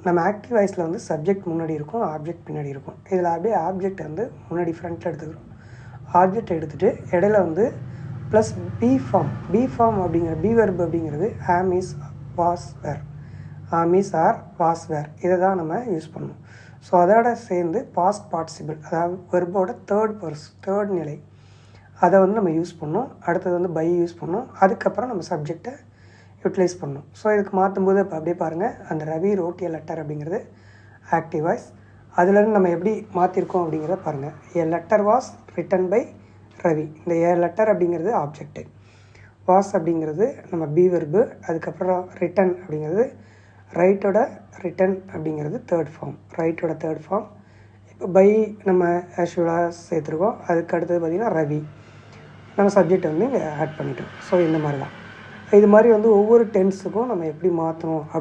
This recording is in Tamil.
நம்ம ஆக்டிவ் வாய்ஸில் வந்து சப்ஜெக்ட் முன்னாடி இருக்கும், ஆப்ஜெக்ட் பின்னாடி இருக்கும். இதில் அப்படியே ஆப்ஜெக்ட் வந்து முன்னாடி ஃப்ரண்ட்டில் எடுத்துக்கிறோம். ஆப்ஜெக்ட் எடுத்துகிட்டு இடையில வந்து ப்ளஸ் பி ஃபார்ம் அப்படிங்கிற பி வெர்ப் அப்படிங்கிறது am is was where, am is R was வேர், இதை தான் நம்ம யூஸ் பண்ணணும். ஸோ அதோட சேர்ந்து பாஸ்ட் பார்ட்டிசிபிள், அதாவது வெர்போட தேர்ட் நிலை, அதை வந்து நம்ம யூஸ் பண்ணணும். அடுத்தது வந்து பை யூஸ் பண்ணணும். அதுக்கப்புறம் நம்ம சப்ஜெக்டை யூட்டிலைஸ் பண்ணணும். ஸோ இதுக்கு மாற்றும்போது இப்போ அப்படியே பாருங்கள், அந்த ரவி ரோட் எ லெட்டர் அப்படிங்கிறது ஆக்டிவ் வாய்ஸ். அதுலேருந்து நம்ம எப்படி மாற்றிருக்கோம் அப்படிங்கிறத பாருங்கள். A letter was written by Ravi. இந்த எ லெட்டர் அப்படிங்கிறது ஆப்ஜெக்ட்டு, வாஸ் அப்படிங்கிறது நம்ம பி வெர்பு, அதுக்கப்புறம் ரிட்டன் அப்படிங்கிறது ரைட்டோட ரிட்டன் அப்படிங்கிறது தேர்ட் ஃபார்ம். இப்போ பை நம்ம ஆக்சுவலாக சேர்த்துருக்கோம். அதுக்கு அடுத்தது பார்த்திங்கன்னா ரவி, நம்ம சப்ஜெக்டை வந்து இங்கே ஆட் பண்ணிட்டோம். ஸோ இந்த மாதிரி தான். இது மாதிரி வந்து ஒவ்வொரு டென்ஸுக்கும் நம்ம எப்படி மாற்றணும்